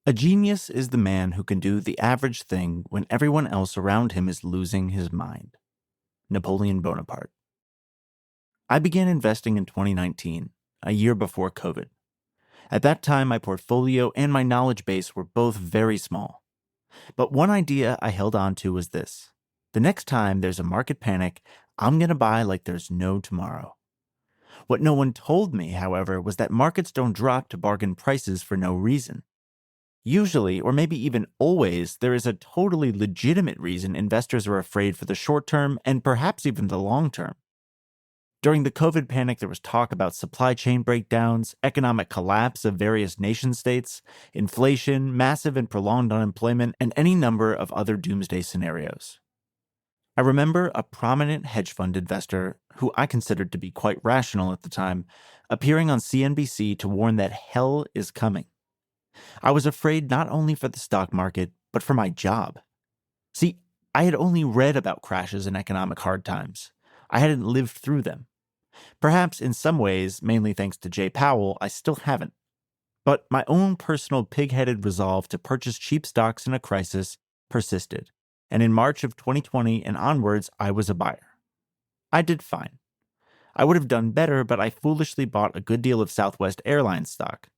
A genius is the man who can do the average thing when everyone else around him is losing his mind. Napoleon Bonaparte. I began investing in 2019, a year before COVID. At that time, my portfolio and my knowledge base were both very small. But one idea I held on to was this: the next time there's a market panic, I'm going to buy like there's no tomorrow. What no one told me, however, was that markets don't drop to bargain prices for no reason. Usually, or maybe even always, there is a totally legitimate reason investors are afraid for the short term and perhaps even the long term. During the COVID panic, there was talk about supply chain breakdowns, economic collapse of various nation states, inflation, massive and prolonged unemployment, and any number of other doomsday scenarios. I remember a prominent hedge fund investor, who I considered to be quite rational at the time, appearing on CNBC to warn that hell is coming. I was afraid not only for the stock market, but for my job. See, I had only read about crashes and economic hard times. I hadn't lived through them. Perhaps in some ways, mainly thanks to Jay Powell, I still haven't. But my own personal pig-headed resolve to purchase cheap stocks in a crisis persisted. And in March of 2020 and onwards, I was a buyer. I did fine. I would have done better, but I foolishly bought a good deal of Southwest Airlines stock.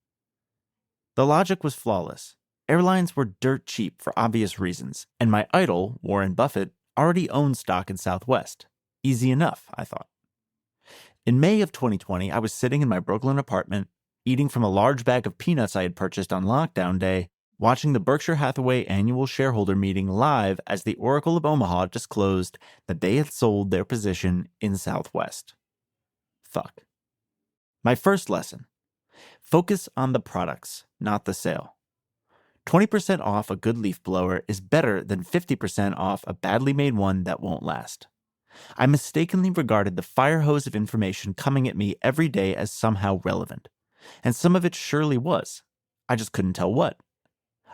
The logic was flawless. Airlines were dirt cheap for obvious reasons, and my idol, Warren Buffett, already owned stock in Southwest. Easy enough, I thought. In May of 2020, I was sitting in my Brooklyn apartment, eating from a large bag of peanuts I had purchased on lockdown day, watching the Berkshire Hathaway annual shareholder meeting live as the Oracle of Omaha disclosed that they had sold their position in Southwest. Fuck. My first lesson: focus on the products, not the sale. 20% off a good leaf blower is better than 50% off a badly made one that won't last. I mistakenly regarded the fire hose of information coming at me every day as somehow relevant. And some of it surely was. I just couldn't tell what.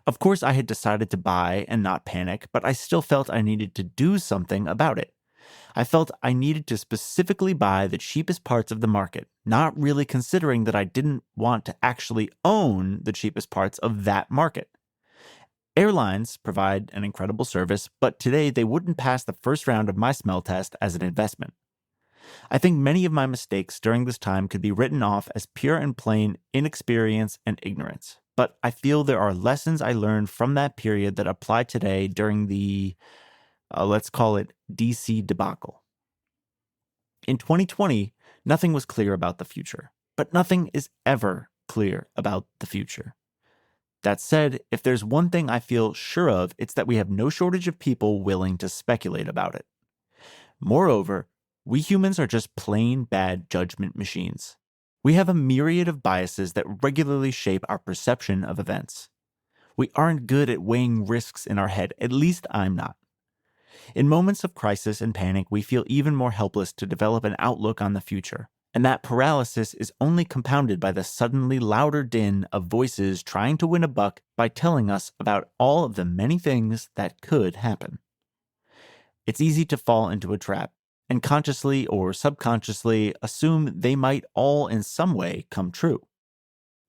Of course, I had decided to buy and not panic, but I still felt I needed to do something about it. I felt I needed to specifically buy the cheapest parts of the market, not really considering that I didn't want to actually own the cheapest parts of that market. Airlines provide an incredible service, but today they wouldn't pass the first round of my smell test as an investment. I think many of my mistakes during this time could be written off as pure and plain inexperience and ignorance, but I feel there are lessons I learned from that period that apply today during the, let's call it, DC debacle. In 2020, nothing was clear about the future, but nothing is ever clear about the future. That said, if there's one thing I feel sure of, it's that we have no shortage of people willing to speculate about it. Moreover, we humans are just plain bad judgment machines. We have a myriad of biases that regularly shape our perception of events. We aren't good at weighing risks in our head, at least I'm not. In moments of crisis and panic, we feel even more helpless to develop an outlook on the future. And that paralysis is only compounded by the suddenly louder din of voices trying to win a buck by telling us about all of the many things that could happen. It's easy to fall into a trap and consciously or subconsciously assume they might all in some way come true.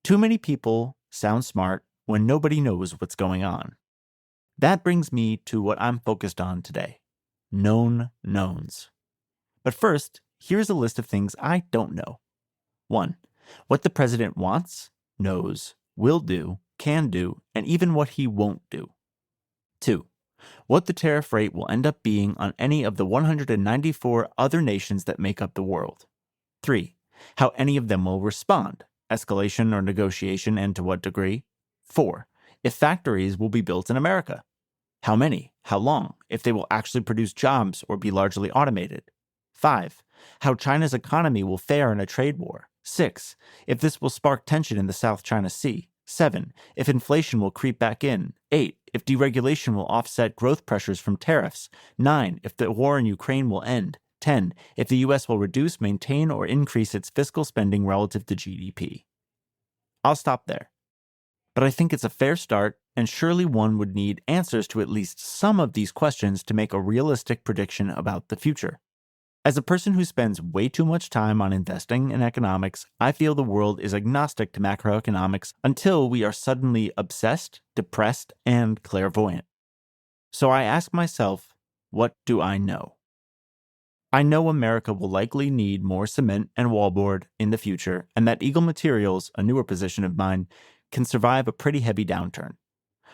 Too many people sound smart when nobody knows what's going on. That brings me to what I'm focused on today: known knowns. But first, here's a list of things I don't know. 1. What the president wants, knows, will do, can do, and even what he won't do. 2. What the tariff rate will end up being on any of the 194 other nations that make up the world. 3. How any of them will respond, escalation or negotiation, and to what degree. 4. If factories will be built in America. How many, how long, if they will actually produce jobs or be largely automated. 5. How China's economy will fare in a trade war. 6. If this will spark tension in the South China Sea. 7. If inflation will creep back in. 8. If deregulation will offset growth pressures from tariffs. 9. If the war in Ukraine will end. 10. If the U.S. will reduce, maintain, or increase its fiscal spending relative to GDP. I'll stop there. But I think it's a fair start, and surely one would need answers to at least some of these questions to make a realistic prediction about the future. As a person who spends way too much time on investing in economics, I feel the world is agnostic to macroeconomics until we are suddenly obsessed, depressed, and clairvoyant. So I ask myself, what do I know? I know America will likely need more cement and wallboard in the future, and that Eagle Materials, a newer position of mine, can survive a pretty heavy downturn.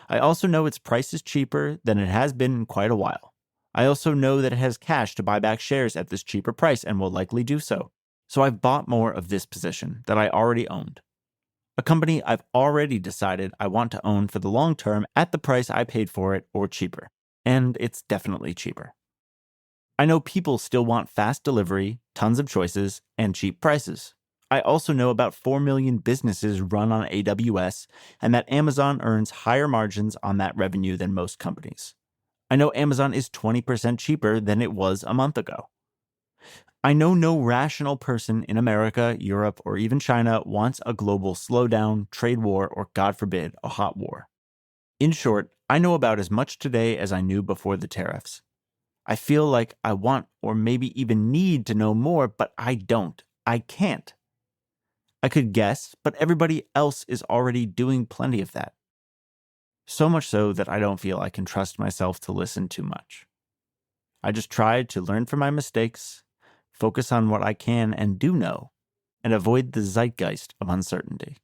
I also know its price is cheaper than it has been in quite a while. I also know that it has cash to buy back shares at this cheaper price and will likely do so. So I've bought more of this position that I already owned. A company I've already decided I want to own for the long term at the price I paid for it or cheaper. And it's definitely cheaper. I know people still want fast delivery, tons of choices, and cheap prices. I also know about 4 million businesses run on AWS and that Amazon earns higher margins on that revenue than most companies. I know Amazon is 20% cheaper than it was a month ago. I know no rational person in America, Europe, or even China wants a global slowdown, trade war, or God forbid, a hot war. In short, I know about as much today as I knew before the tariffs. I feel like I want or maybe even need to know more, but I don't. I can't. I could guess, but everybody else is already doing plenty of that. So much so that I don't feel I can trust myself to listen too much. I just try to learn from my mistakes, focus on what I can and do know, and avoid the zeitgeist of uncertainty.